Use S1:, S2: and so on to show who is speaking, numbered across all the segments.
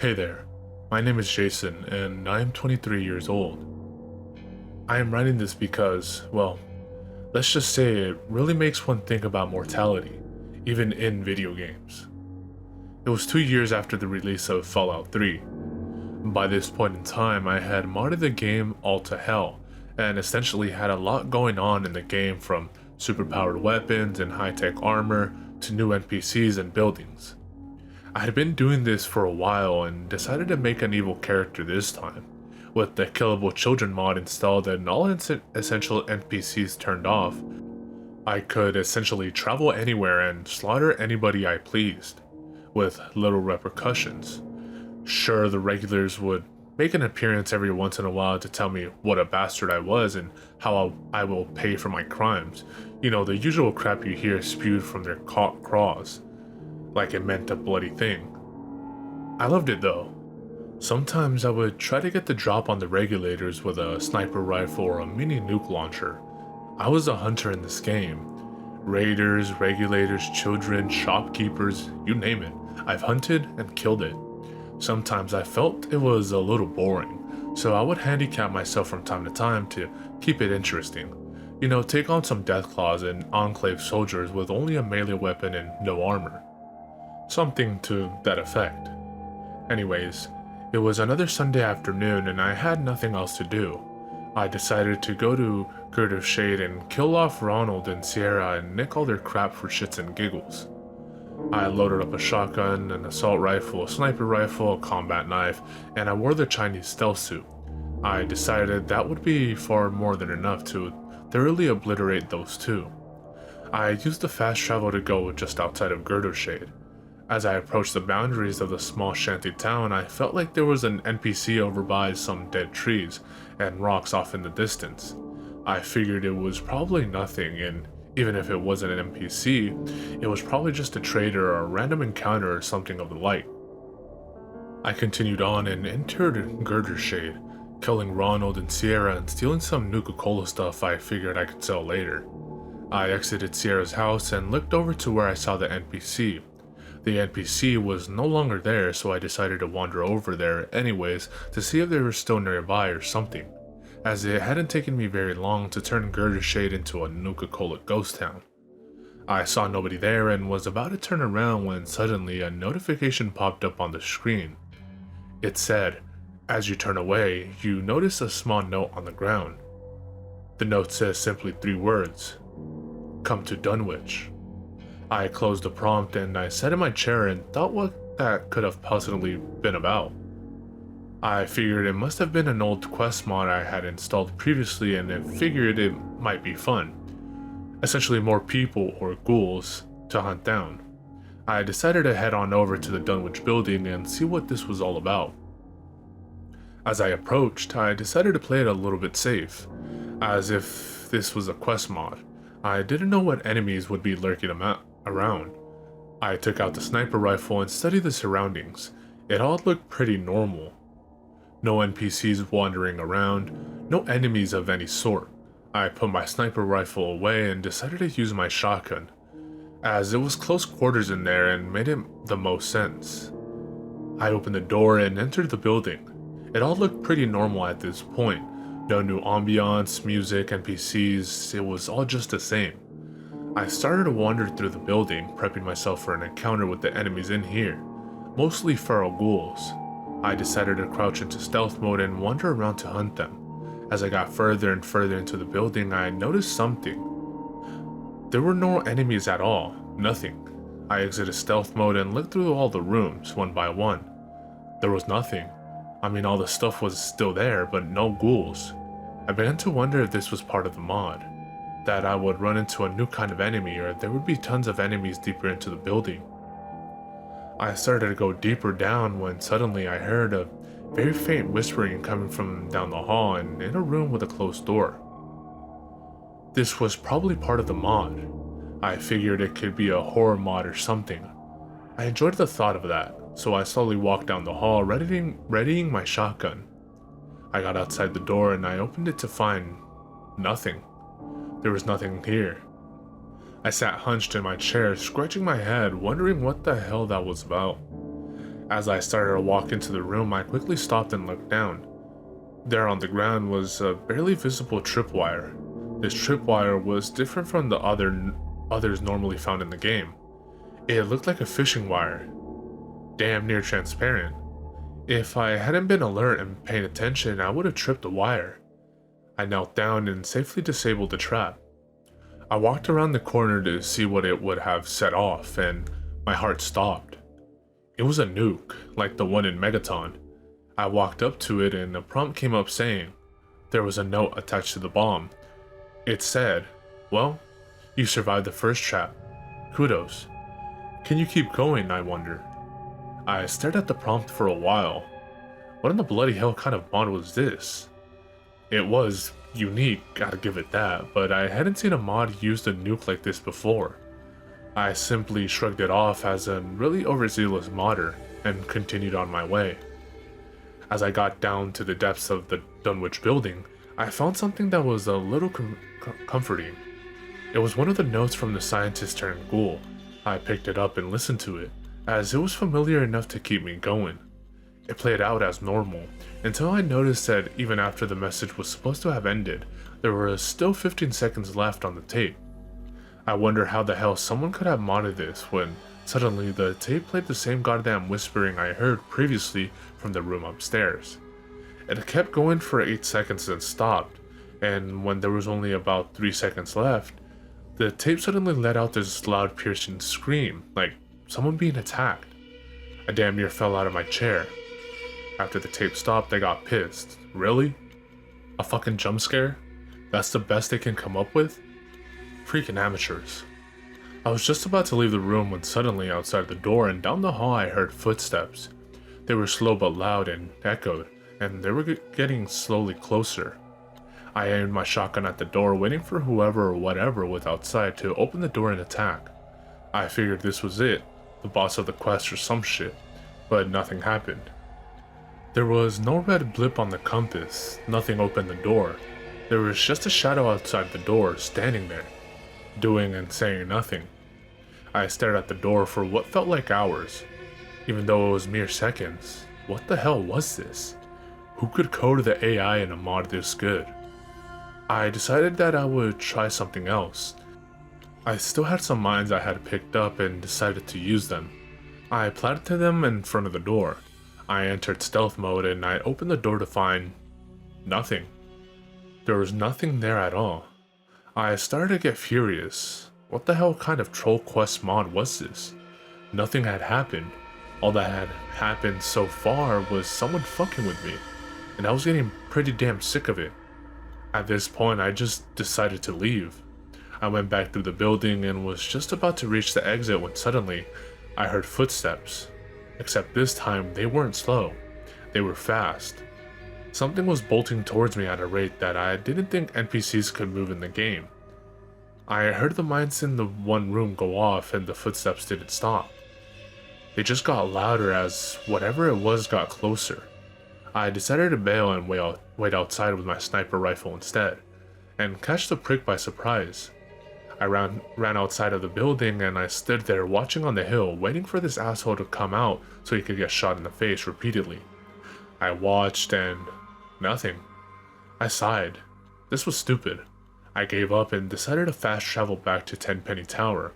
S1: Hey there, my name is Jason and I am 23 years old. I am writing this because, well, let's just say it really makes one think about mortality, even in video games. It was 2 years after the release of Fallout 3. By this point in time, I had modded the game all to hell, and essentially had a lot going on in the game, from superpowered weapons and high-tech armor to new NPCs and buildings. I had been doing this for a while and decided to make an evil character this time, with the killable children mod installed and all essential NPCs turned off. I could essentially travel anywhere and slaughter anybody I pleased, with little repercussions. Sure, the regulars would make an appearance every once in a while to tell me what a bastard I was and how I will pay for my crimes. You know, the usual crap you hear spewed from their craws, like it meant a bloody thing. I loved it though. Sometimes I would try to get the drop on the regulators with a sniper rifle or a mini nuke launcher. I was a hunter in this game. Raiders, regulators, children, shopkeepers, you name it. I've hunted and killed it. Sometimes I felt it was a little boring, so I would handicap myself from time to time to keep it interesting. You know, take on some Deathclaws and Enclave soldiers with only a melee weapon and no armor. Something to that effect. Anyways, it was another Sunday afternoon and I had nothing else to do. I decided to go to Girder Shade and kill off Ronald and Sierra and nick all their crap for shits and giggles. I loaded up a shotgun, an assault rifle, a sniper rifle, a combat knife, and I wore the Chinese stealth suit. I decided that would be far more than enough to thoroughly obliterate those two. I used the fast travel to go just outside of Girder Shade. As I approached the boundaries of the small shanty town, I felt like there was an NPC over by some dead trees and rocks off in the distance. I figured it was probably nothing, and even if it wasn't an NPC, it was probably just a trader or a random encounter or something of the like. I continued on and entered Girder Shade, killing Ronald and Sierra and stealing some Nuka-Cola stuff I figured I could sell later. I exited Sierra's house and looked over to where I saw the NPC. The NPC was no longer there, so I decided to wander over there anyways to see if they were still nearby or something, as it hadn't taken me very long to turn Girder Shade into a Nuka-Cola ghost town. I saw nobody there and was about to turn around when suddenly a notification popped up on the screen. It said, "As you turn away, you notice a small note on the ground." The note says simply 3 words: "Come to Dunwich." I closed the prompt and I sat in my chair and thought what that could have possibly been about. I figured it must have been an old quest mod I had installed previously and I figured it might be fun. Essentially more people, or ghouls, to hunt down. I decided to head on over to the Dunwich building and see what this was all about. As I approached, I decided to play it a little bit safe, as if this was a quest mod. I didn't know what enemies would be lurking around. I took out the sniper rifle and studied the surroundings. It all looked pretty normal. No NPCs wandering around, no enemies of any sort. I put my sniper rifle away and decided to use my shotgun, as it was close quarters in there and made it the most sense. I opened the door and entered the building. It all looked pretty normal at this point. No new ambiance, music, NPCs, it was all just the same. I started to wander through the building, prepping myself for an encounter with the enemies in here, mostly feral ghouls. I decided to crouch into stealth mode and wander around to hunt them. As I got further and further into the building, I noticed something. There were no enemies at all, nothing. I exited stealth mode and looked through all the rooms, one by one. There was nothing. I mean, all the stuff was still there, but no ghouls. I began to wonder if this was part of the mod, that I would run into a new kind of enemy or there would be tons of enemies deeper into the building. I started to go deeper down when suddenly I heard a very faint whispering coming from down the hall and in a room with a closed door. This was probably part of the mod. I figured it could be a horror mod or something. I enjoyed the thought of that, so I slowly walked down the hall, readying my shotgun. I got outside the door and I opened it to find nothing. There was nothing here. I sat hunched in my chair, scratching my head, wondering what the hell that was about. As I started to walk into the room, I quickly stopped and looked down. There on the ground was a barely visible tripwire. This tripwire was different from the others normally found in the game. It looked like a fishing wire, damn near transparent. If I hadn't been alert and paying attention, I would have tripped the wire. I knelt down and safely disabled the trap. I walked around the corner to see what it would have set off, and my heart stopped. It was a nuke, like the one in Megaton. I walked up to it and a prompt came up saying there was a note attached to the bomb. It said, "Well, you survived the first trap. Kudos. Can you keep going, I wonder?" I stared at the prompt for a while. What in the bloody hell kind of mod was this? It was unique, gotta give it that, but I hadn't seen a mod use a nuke like this before. I simply shrugged it off as a really overzealous modder and continued on my way. As I got down to the depths of the Dunwich building, I found something that was a little comforting. It was one of the notes from the scientist turned ghoul. I picked it up and listened to it, as it was familiar enough to keep me going. It played out as normal, until I noticed that even after the message was supposed to have ended, there were still 15 seconds left on the tape. I wonder how the hell someone could have modded this when suddenly the tape played the same goddamn whispering I heard previously from the room upstairs. It kept going for 8 seconds and stopped, and when there was only about 3 seconds left, the tape suddenly let out this loud piercing scream, like someone being attacked. I damn near fell out of my chair. After the tape stopped, I got pissed. Really? A fucking jump scare? That's the best they can come up with? Freaking amateurs. I was just about to leave the room when suddenly outside the door and down the hall I heard footsteps. They were slow but loud and echoed, and they were getting slowly closer. I aimed my shotgun at the door, waiting for whoever or whatever was outside to open the door and attack. I figured this was it, the boss of the quest or some shit, but nothing happened. There was no red blip on the compass, nothing opened the door. There was just a shadow outside the door, standing there, doing and saying nothing. I stared at the door for what felt like hours, even though it was mere seconds. What the hell was this? Who could code the AI in a mod this good? I decided that I would try something else. I still had some mines I had picked up and decided to use them. I planted them in front of the door. I entered stealth mode and I opened the door to find nothing. There was nothing there at all. I started to get furious. What the hell kind of troll quest mod was this? Nothing had happened. All that had happened so far was someone fucking with me, and I was getting pretty damn sick of it. At this point, I just decided to leave. I went back through the building and was just about to reach the exit when suddenly I heard footsteps. Except this time, they weren't slow. They were fast. Something was bolting towards me at a rate that I didn't think NPCs could move in the game. I heard the mines in the one room go off and the footsteps didn't stop. They just got louder as whatever it was got closer. I decided to bail and wait outside with my sniper rifle instead, and catch the prick by surprise. I ran outside of the building and I stood there watching on the hill, waiting for this asshole to come out so he could get shot in the face repeatedly. I watched and nothing. I sighed. This was stupid. I gave up and decided to fast travel back to Tenpenny Tower.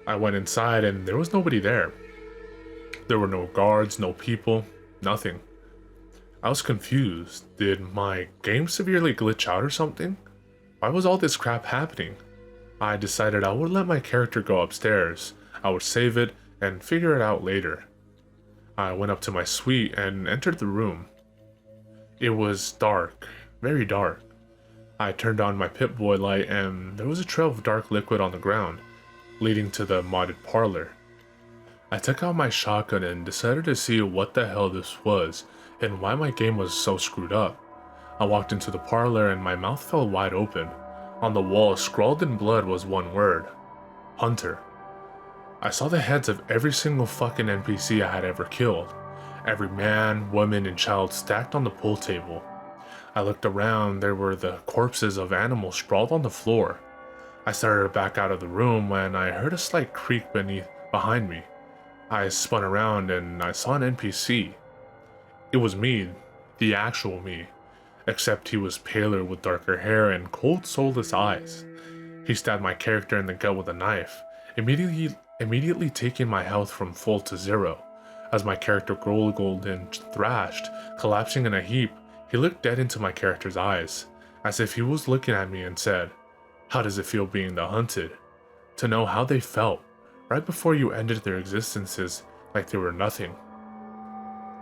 S1: I went inside and there was nobody there. There were no guards, no people, nothing. I was confused. Did my game severely glitch out or something? Why was all this crap happening? I decided I would let my character go upstairs. I would save it and figure it out later. I went up to my suite and entered the room. It was dark, very dark. I turned on my Pip-Boy light and there was a trail of dark liquid on the ground, leading to the modded parlor. I took out my shotgun and decided to see what the hell this was and why my game was so screwed up. I walked into the parlor and my mouth fell wide open. On the wall, scrawled in blood, was one word: Hunter. I saw the heads of every single fucking NPC I had ever killed. Every man, woman, and child stacked on the pool table. I looked around, there were the corpses of animals sprawled on the floor. I started to back out of the room when I heard a slight creak behind me. I spun around and I saw an NPC. It was me, the actual me, except he was paler with darker hair and cold, soulless eyes. He stabbed my character in the gut with a knife, immediately taking my health from full to zero. As my character gurgled and thrashed, collapsing in a heap, he looked dead into my character's eyes, as if he was looking at me and said, "How does it feel being the hunted?" To know how they felt, right before you ended their existences like they were nothing.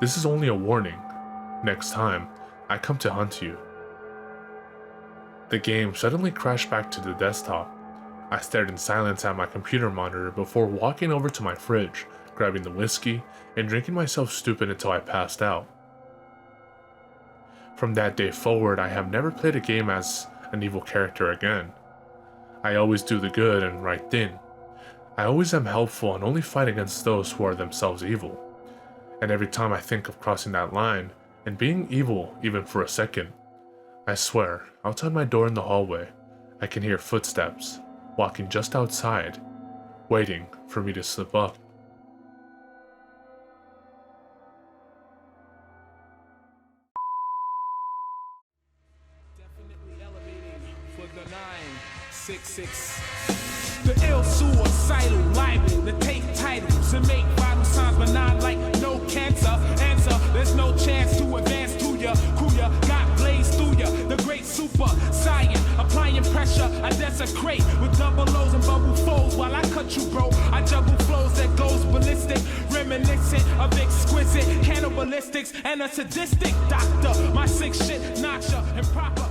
S1: This is only a warning. Next time, I come to hunt you. The game suddenly crashed back to the desktop. I stared in silence at my computer monitor before walking over to my fridge, grabbing the whiskey, and drinking myself stupid until I passed out. From that day forward, I have never played a game as an evil character again. I always do the good and right thing. I always am helpful and only fight against those who are themselves evil. And every time I think of crossing that line and being evil even for a second, I swear, outside my door in the hallway, I can hear footsteps walking just outside, waiting for me to slip up.
S2: Definitely elevating for the 966. The ill suicidal libel to take titles and make vital signs, but not like no cancer. Answer, there's no chance to advance to ya. Kuya got blazed through ya. The great super science, applying pressure, I desecrate with double O's and bubble folds while I cut you, bro. I juggle flows that goes ballistic, reminiscent of exquisite cannibalistics and a sadistic doctor. My sick shit knocks ya improper.